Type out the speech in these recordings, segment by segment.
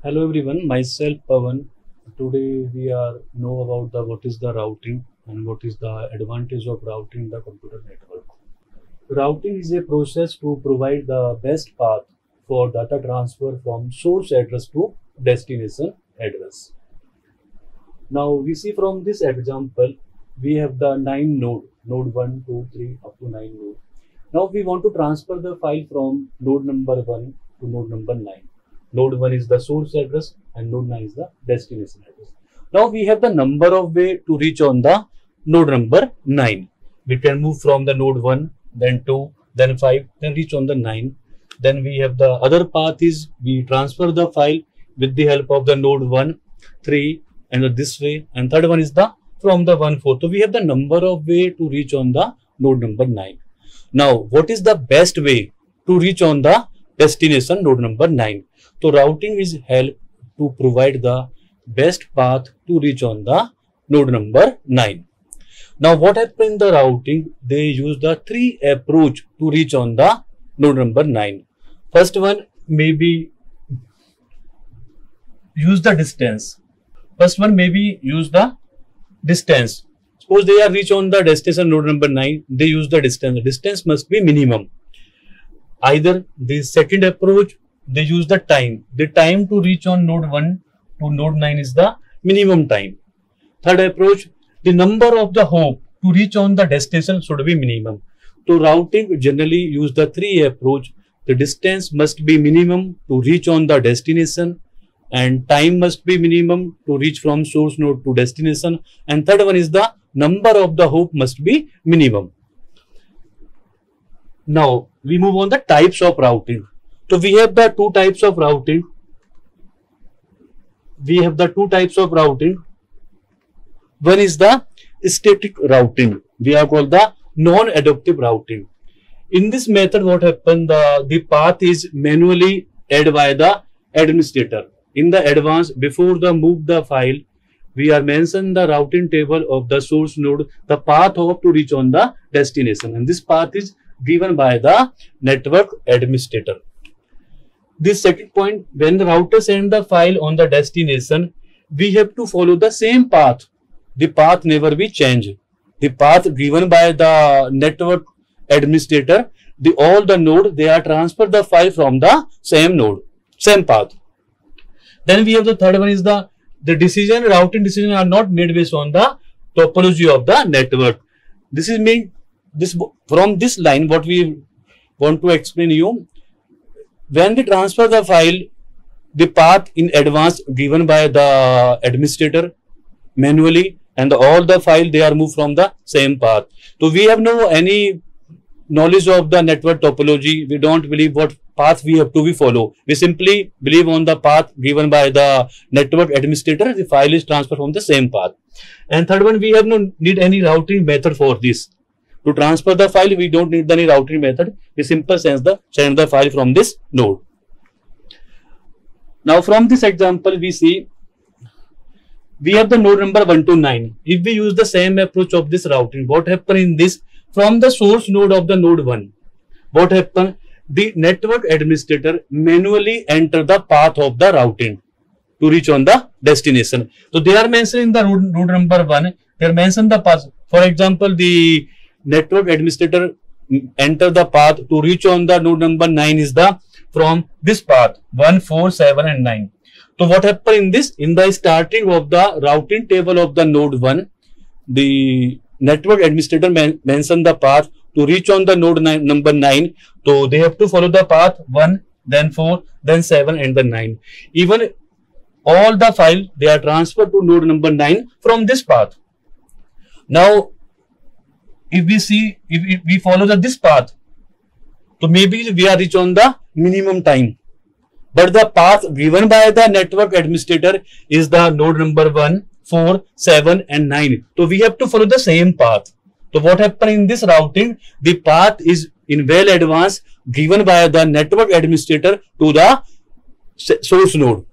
Hello everyone, myself Pawan. Today we are know about the what is the routing and what is the advantage of routing the computer network. Routing is a process to provide the best path for data transfer from source address to destination address. Now we see from this example, we have the 9 node 1, 2, 3 up to 9 node. Now we want to transfer the file from node number 1 to node number 9. Node 1 is the source address and node 9 is the destination address. Now we have the number of way to reach on the node number 9. We can move from the node 1, then 2, then 5, then reach on the 9. Then we have the other path is we transfer the file with the help of the node 1, 3 and this way, and third one is the from the 1, 4. So we have the number of way to reach on the node number 9. Now what is the best way to reach on the destination node number 9? So routing is help to provide the best path to reach on the node number 9. Now what happens in the routing? They use the 3 approach to reach on the node number 9. First one maybe use the distance. First one maybe use the distance. Suppose they are reach on the destination node number 9, they use the distance. The distance must be minimum. Either the second approach, they use the time. The time to reach on node 1 to node 9 is the minimum time. Third approach, the number of the hop to reach on the destination should be minimum. So routing generally use the 3 approach. The distance must be minimum to reach on the destination, and time must be minimum to reach from source node to destination, and third one is the number of the hop must be minimum. Now we move on the types of routing. So we have the two types of routing. One is the static routing. We are called the non-adaptive routing. In this method, what happens? The path is manually added by the administrator. In the advance, before the move the file, we are mention the routing table of the source node, the path of to reach on the destination, and this path is given by the network administrator. This second point, when the router send the file on the destination, we have to follow the same path. The path never be changed. The path given by the network administrator, all the node, they are transfer the file from the same node, same path. Then we have the third one is the routing decision are not made based on the topology of the network. This is mean this from this line what we want to explain you. When we transfer the file, the path in advance given by the administrator manually, and all the file they are moved from the same path. So we have no any knowledge of the network topology. We don't believe what path we have to be follow. We simply believe on the path given by the network administrator. The file is transferred from the same path. And third one, we have no need any routing method for this. To transfer the file, we don't need any routing method. We simply send the file from this node. Now from this example, we see we have the node number 1 to 9. If we use the same approach of this routing, what happens in this? From the source node of the node 1, what happens? The network administrator manually enter the path of the routing to reach on the destination. So they are mentioning the node number 1. They are mentioning the path. For example, the network administrator enter the path to reach on the node number 9 is the from this path 1, 4, 7 and 9. So what happens in this? In the starting of the routing table of the node 1, the network administrator mention the path to reach on the node number 9. So they have to follow the path 1, then 4, then 7 and then 9. Even all the file they are transferred to node number 9 from this path. Now if we see, if we follow this path, so maybe we are reach on the minimum time. But the path given by the network administrator is the node number 1, 4, 7 and 9. So we have to follow the same path. So what happens in this routing? The path is in well advance given by the network administrator to the source node.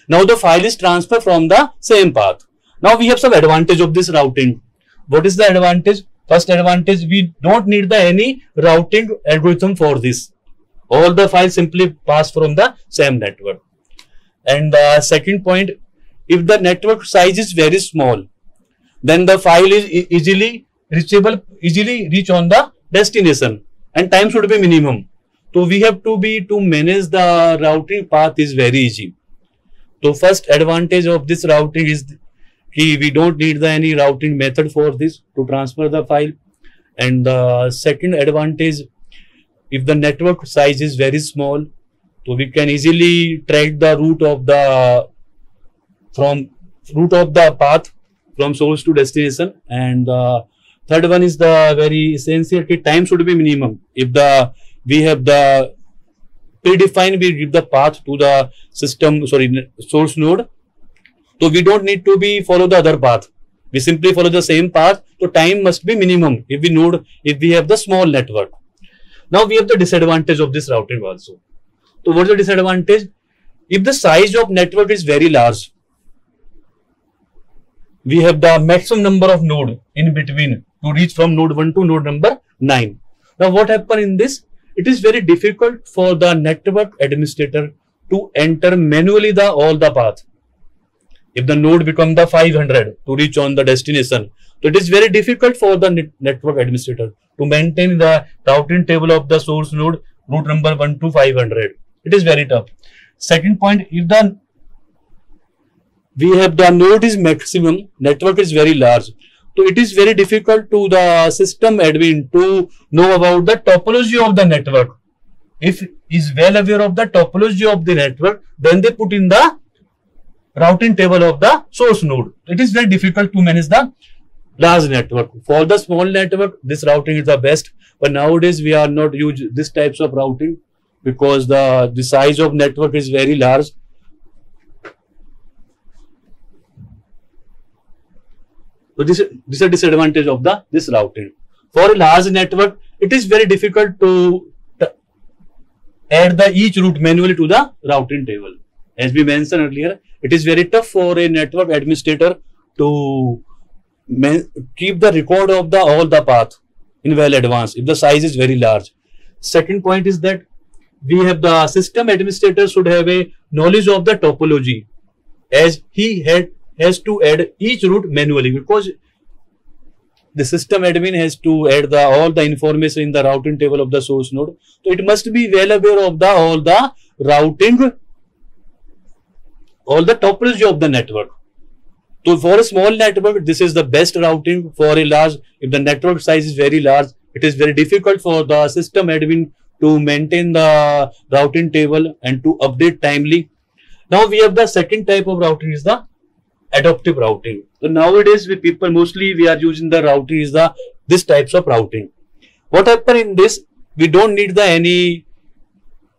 Now the file is transferred from the same path. Now we have some advantage of this routing. What is the advantage? First advantage, we don't need any routing algorithm for this. All the files simply pass from the same network. And the second point, if the network size is very small, then the file is easily reachable, easily reach on the destination, and time should be minimum. So we have to manage the routing path is very easy. So first advantage of this routing is we don't need any routing method for this to transfer the file. And the second advantage, if the network size is very small, so we can easily track the route of the path from source to destination. And third one is the very essential, time should be minimum. If we have the predefined, we give the path to the source node, so we don't need to follow the other path. We simply follow the same path. So time must be minimum if we have the small network. Now we have the disadvantage of this routing also. So what is the disadvantage? If the size of network is very large, we have the maximum number of nodes in between to reach from node 1 to node number 9. Now what happens in this? It is very difficult for the network administrator to enter manually all the path. If the node become the 500 to reach on the destination, so it is very difficult for the network administrator to maintain the routing table of the source node route number 1 to 500. It is very tough. Second point, if we have the node is maximum, network is very large, so it is very difficult to the system admin to know about the topology of the network. If is well aware of the topology of the network, then they put in the routing table of the source node. It is very difficult to manage the large network. For the small network, this routing is the best. But nowadays we are not use this types of routing because the size of network is very large. So this is a disadvantage of this routing. For a large network, it is very difficult to add each route manually to the routing table. As we mentioned earlier, it is very tough for a network administrator to keep the record of all the path in well advance if the size is very large. Second point is that we have the system administrator should have a knowledge of the topology, as he has to add each route manually, because the system admin has to add all the information in the routing table of the source node. So it must be well aware of all the routing, all the topology of the network. So for a small network, this is the best routing. For a large, if the network size is very large, it is very difficult for the system admin to maintain the routing table and to update timely. Now we have the second type of routing is the adaptive routing. So nowadays we people mostly we are using the routing is this types of routing. What happen in this? We don't need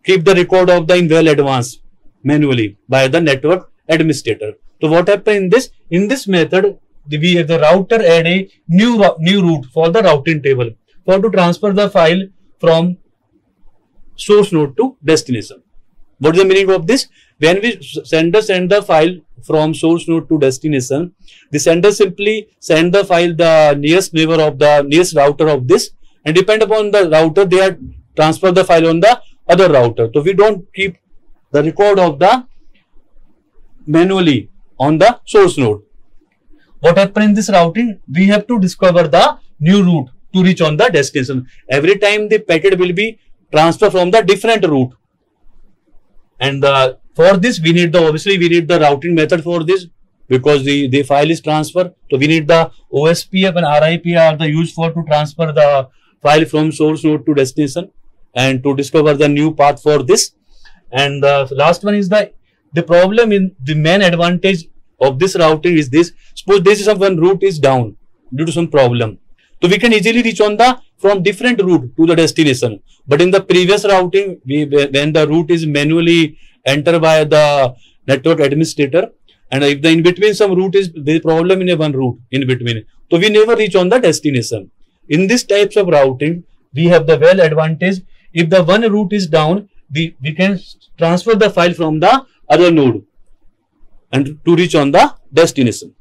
keep the record of the in well advance manually by the network administrator. So what happen in this? In this method, we have the router add a new route for the routing table for to transfer the file from source node to destination. What is the meaning of this? When we send the file from source node to destination, the sender simply send the file the nearest neighbor of the nearest router of this, and depend upon the router they are transfer the file on the other router. So we don't keep the record of the manually on the source node. What happens in this routing? We have to discover the new route to reach on the destination. Every time the packet will be transferred from the different route, and for this we need obviously we need the routing method for this, because the file is transferred. So we need the OSPF and RIP are the used for to transfer the file from source node to destination and to discover the new path for this. And the last one is the problem in the main advantage of this routing is this. Suppose this is one route is down due to some problem, so we can easily reach on from different route to the destination. But in the previous routing, when the route is manually entered by the network administrator, and if the in between some route is the problem in a one route in between, so we never reach on the destination. In this types of routing, we have the well advantage. If the one route is down, we can transfer the file from the other node and to reach on the destination.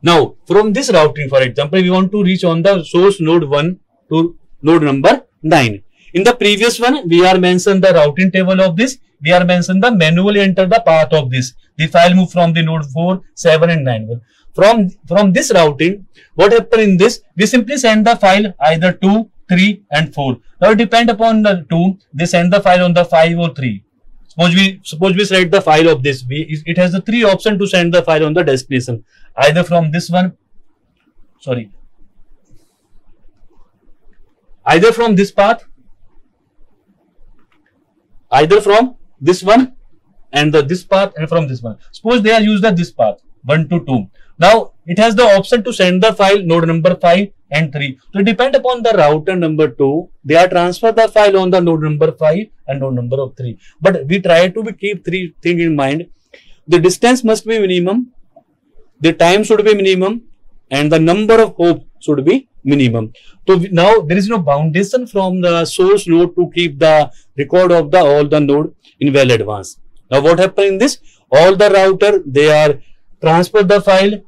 Now, from this routing, for example, we want to reach on the source node 1 to node number 9. In the previous one, we are mentioned the routing table of this. We are mentioned the manually enter the path of this. The file move from the node 4, 7 and 9. From this routing, what happen in this? We simply send the file either 2, 3 and 4. Now depend upon the 2, they send the file on the 5 or 3. Suppose we select the file of this. It has the 3 option to send the file on the destination. Either from this one, either from this path, either from this one and this path, and from this one. Suppose they are used this path 1 to 2. Now it has the option to send the file node number 5 and 3. So depend upon the router number 2, they are transfer the file on the node number 5 and node number of 3. But we try to keep 3 things in mind. The distance must be minimum, the time should be minimum, and the number of hops should be minimum. So now there is no foundation from the source node to keep the record of all the node in well advance. Now what happens in this? All the router, they are transfer the file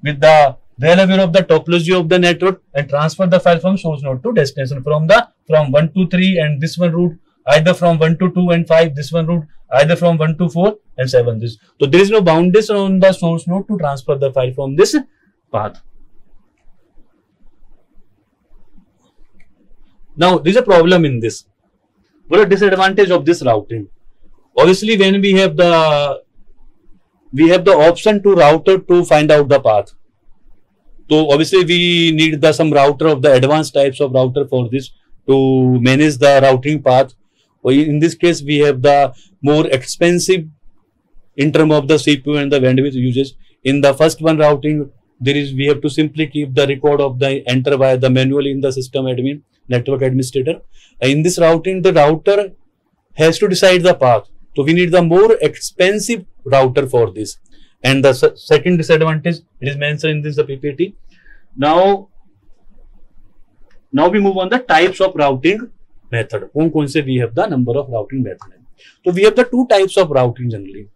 with the well aware of the topology of the network and transfer the file from source node to destination from 1 to 3 and this one route, either from 1 to 2 and 5 this one route, either from 1 to 4 and 7 this. So there is no foundation on the source node to transfer the file from this path. Now there is a problem in this. What is the disadvantage of this routing? Obviously, when we have the option to router to find out the path. So obviously we need some router of the advanced types of router for this to manage the routing path. In this case, we have the more expensive in terms of the CPU and the bandwidth usage. In the first one routing, we have to simply keep the record of the enter by the manually in the system admin, network administrator. In this routing, the router has to decide the path. So we need the more expensive router for this. And the second disadvantage, it is mentioned in this the PPT. Now we move on the types of routing method. We have the number of routing methods. So we have the 2 types of routing generally.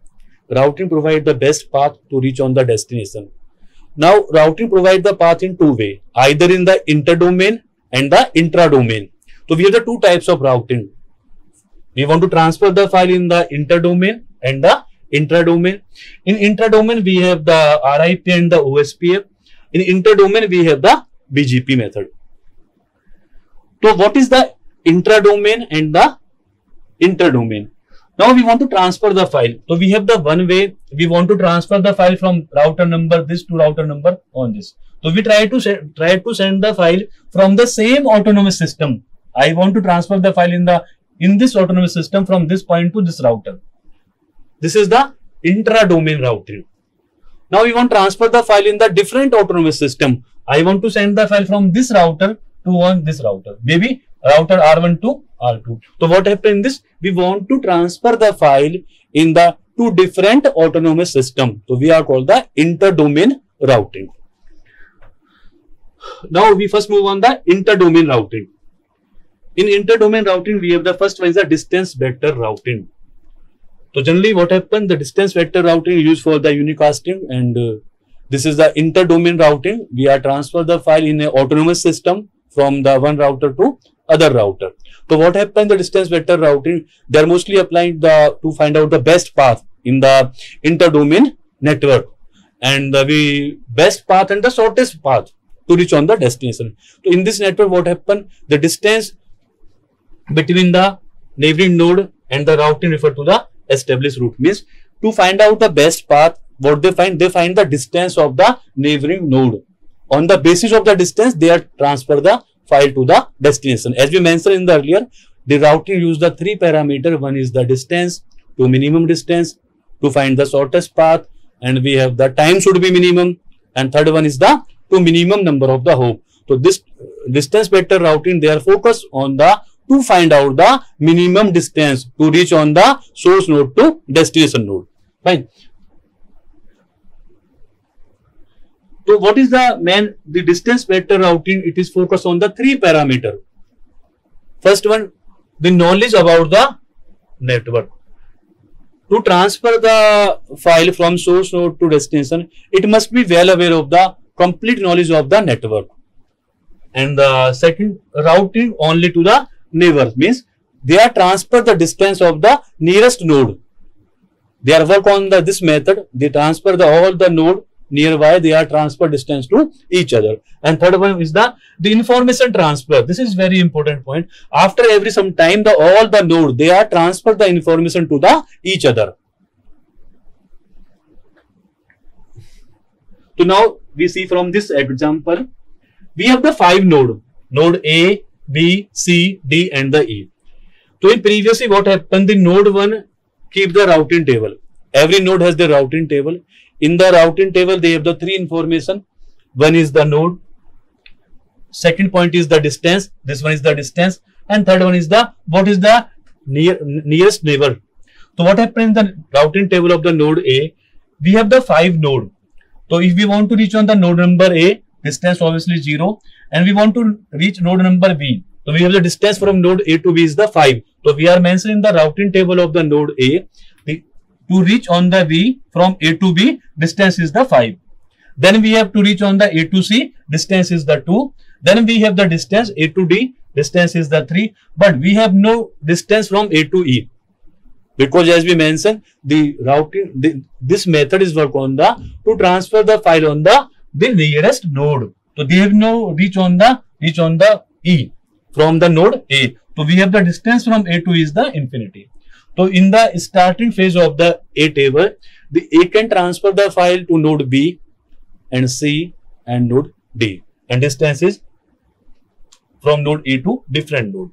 Routing provides the best path to reach on the destination. Now routing provides the path in 2 ways, either in the interdomain and the intra-domain. So we have the 2 types of routing. We want to transfer the file in the interdomain and the intra-domain. In intra-domain, we have the RIP and the OSPF. In inter-domain, we have the BGP method. So what is the intra-domain and the inter-domain? Now we want to transfer the file. So we have the one way we want to transfer the file from router number this to router number on this. So we try to send the file from the same autonomous system. I want to transfer the file in this autonomous system from this point to this router. This is the intra-domain routing. Now we want to transfer the file in the different autonomous system. I want to send the file from this router to this router. Maybe router R1 to R2. So what happens in this? We want to transfer the file in the 2 different autonomous systems. So we are called the inter-domain routing. Now we first move on the inter-domain routing. In inter-domain routing, we have the first one is the distance vector routing. So generally what happens, the distance vector routing is used for the unicasting, and this is the inter-domain routing. We are transfer the file in an autonomous system from the one router to other router. So what happens, the distance vector routing, they are mostly applied to find out the best path in the inter-domain network, and the best path and the shortest path to reach on the destination. So in this network, what happens, the distance between the neighboring node and the routing refer to the established route. Means to find out the best path, what they find the distance of the neighboring node. On the basis of the distance, they are transfer the file to the destination. As we mentioned in the earlier, the routing use the 3 parameters. One is the distance to minimum distance to find the shortest path, and we have the time should be minimum, and third one is the to minimum number of the hop. So this distance vector routing, they are focused on to find out the minimum distance to reach on the source node to destination node. Fine. So what is the distance vector routing? It is focused on the 3 parameters. First one, the knowledge about the network. To transfer the file from source node to destination, it must be well aware of the complete knowledge of the network. And the second, routing only to the neighbor means they are transfer the distance of the nearest node. They are work on this method. They transfer all the node nearby. They are transfer distance to each other. And third one is the information transfer. This is very important point. After every some time, all the node they are transfer the information to each other. So now we see from this example, we have the 5 node A, B, C, D, and the E. So in previously what happened, the node 1 keep the routing table. Every node has the routing table. In the routing table, they have the 3 information. One is the node. Second point is the distance. This one is the distance. And third one is the what is the nearest neighbor. So what happened in the routing table of the node A? We have the 5 node. So if we want to reach on the node number A, distance obviously 0. And we want to reach node number B. So we have the distance from node A to B is the 5. So we are mentioning the routing table of the node A. To reach on the B from A to B, distance is the 5. Then we have to reach on the A to C, distance is the 2. Then we have the distance A to D, distance is the 3. But we have no distance from A to E. Because as we mentioned, the routing, this method is work on to transfer the file on the nearest node. So they have no reach on the E from the node A. So we have the distance from A to E is the infinity. So in the starting phase of the A table, the A can transfer the file to node B and C and node D. And distance is from node A to different node.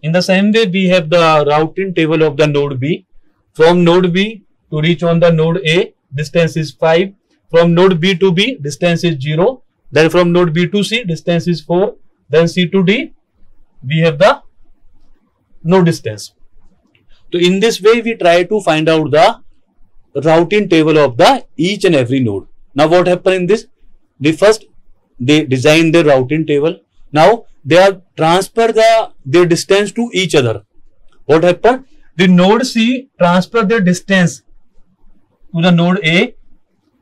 In the same way, we have the routing table of the node B. From node B to reach on the node A, distance is 5. From node B to B, distance is 0. Then from node B to C, distance is 4. Then C to D, we have the no distance. So in this way, we try to find out the routing table of the each and every node. Now what happened in this? They design the routing table. Now they are transfer their distance to each other. What happened? The node C transfer their distance to the node A.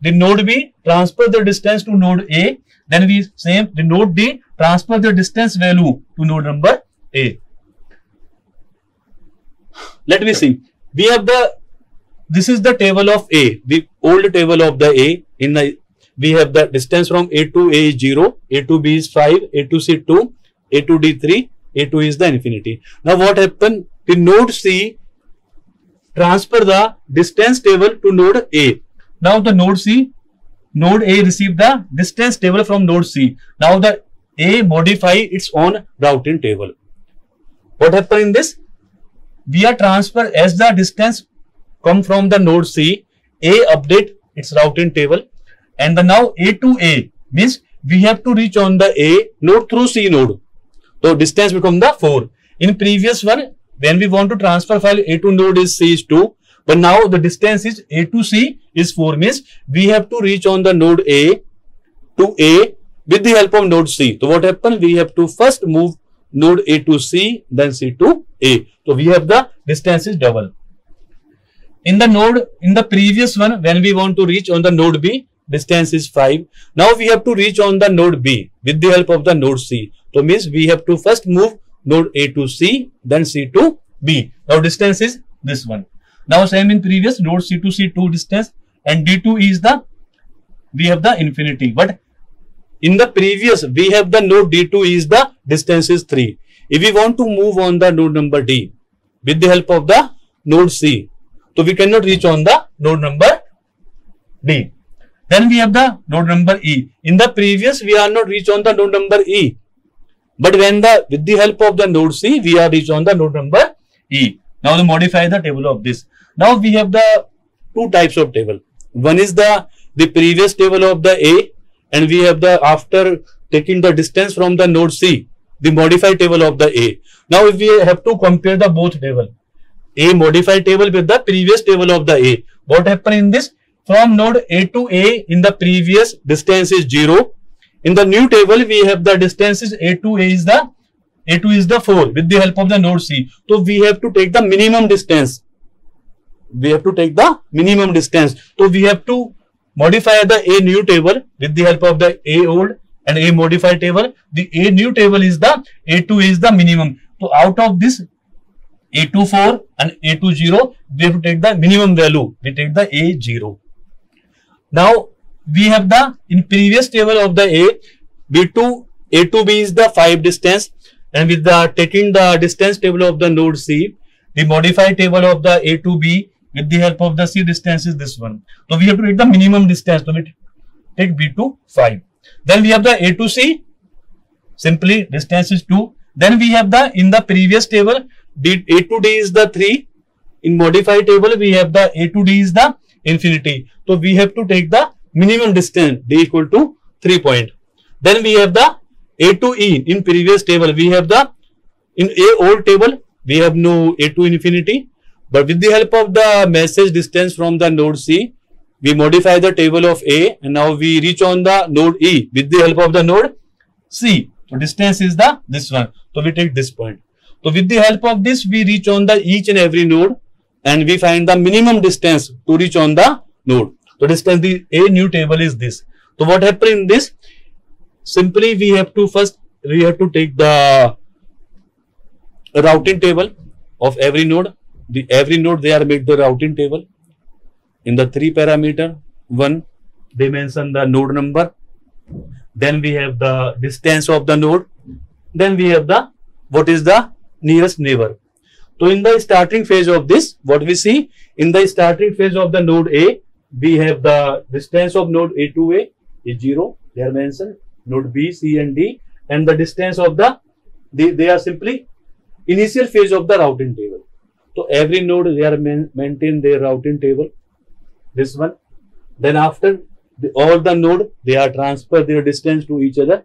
The node B transfer their distance to node A. Then we same the node D transfer their distance value to node number A. Let me see. We have this is the table of A, the old table of the A. We have the distance from A to A is 0, A to B is 5, A to C 2, A to D 3, A to E is the infinity. Now what happened? The node C transfer the distance table to node A. Now the node A receive the distance table from node C. Now the A modify its own routing table. What happened in this? We are transfer as the distance come from the node C, A update its routing table, and now A to A means we have to reach on the A node through C node. So distance become the 4. In previous one, when we want to transfer file A to node is C is 2, but now the distance is A to C is 4 means we have to reach on the node A to A with the help of node C. So what happens? We have to first move node A to C, then C to A. So we have the distance is double. In the previous one, when we want to reach on the node B, distance is 5. Now we have to reach on the node B with the help of the node C. So means we have to first move node A to C, then C to B. Now distance is this one. Now same in previous node C to C 2 distance, and D to E is we have the infinity. But in the previous, we have the node D to E is the distance is 3. If we want to move on the node number D with the help of the node C, so we cannot reach on the node number D. Then we have the node number E. In the previous, we are not reach on the node number E. But when with the help of the node C, we are reach on the node number E. Now to modify the table of this. Now we have the two types of table. One is the previous table of the A, and we have the after taking the distance from the node C, the modified table of the A. Now if we have to compare the both table, A modified table with the previous table of the A, what happened in this? From node A to A in the previous distance is 0. In the new table we have the distance is A to A is the 4 with the help of the node C. So we have to take the minimum distance. We have to take the minimum distance. So we have to modify the A new table with the help of the A old and A modified table. The A new table is the A to A is the minimum. So out of this A24 and A20, we have to take the minimum value. We take the A0. Now we have the, in previous table of the A2B is the 5 distance, and with the taking the distance table of the node C, the modified table of the A2B with the help of the C distance is this one. So we have to take the minimum distance. So we take B to 5. Then we have the A2C, simply distance is 2. Then we have the, in the previous table, the A2D is the 3. In modified table, we have the A2D is the infinity. So we have to take the minimum distance, D equal to 3 point. Then we have the A2E. In previous table, we have the, in A old table, we have no A2 infinity. But with the help of the message distance from the node C, we modify the table of A, and now we reach on the node E with the help of the node C. So distance is the this one. So we take this point. So with the help of this, we reach on the each and every node, and we find the minimum distance to reach on the node. So distance, the A new table is this. So what happened in this? Simply we have to take the routing table of every node. Every node they are made the routing table in the 3 parameter. One, they mention the node number. Then we have the distance of the node. Then we have the, what is the nearest neighbor. So in the starting phase of this, what we see, in the starting phase of the node A, we have the distance of node A to A is 0. They are mentioned. Node B, C and D, and the distance of the, they are simply initial phase of the routing table. So every node they are maintain their routing table. This one. Then after all the node, they are transfer their distance to each other.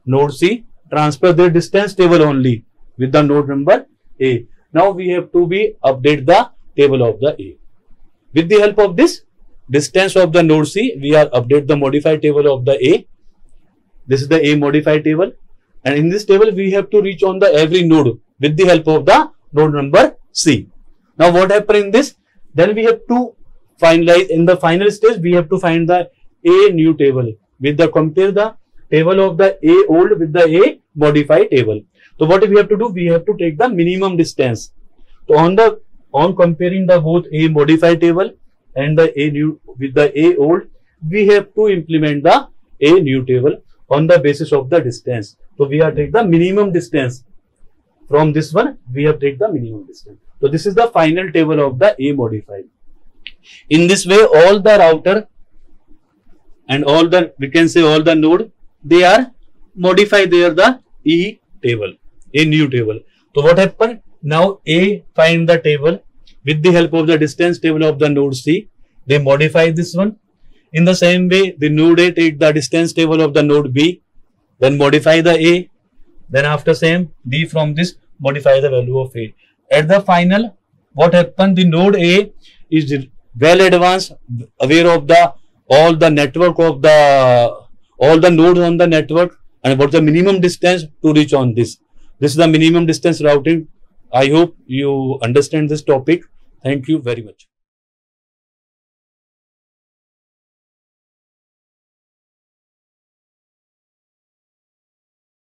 Node C transfer their distance table only with the node number A. Now we have to update the table of the A. With the help of this distance of the node C, we are update the modified table of the A. This is the A modified table, and in this table we have to reach on the every node with the help of the node number C. Now what happened in this? Then we have to finalize, in the final stage we have to find the A new table with the compare the table of the A old with the A modified table. So what we have to do? We have to take the minimum distance. So on comparing the both A modified table and the A new with the A old, we have to implement the A new table on the basis of the distance. So we have to take the minimum distance from this one. We have to take the minimum distance. So this is the final table of the A modified. In this way, all the router and all the, we can say all the node, they are modified there the E table, A new table. So what happened? Now A find the table with the help of the distance table of the node C. They modify this one. In the same way, the node A take the distance table of the node B, then modify the A. Then after same, D from this modify the value of A. At the final, what happened? The node A is well advanced, aware of the all the network of the all the nodes on the network, and what the minimum distance to reach on this. This is the minimum distance routing. I hope you understand this topic. Thank you very much.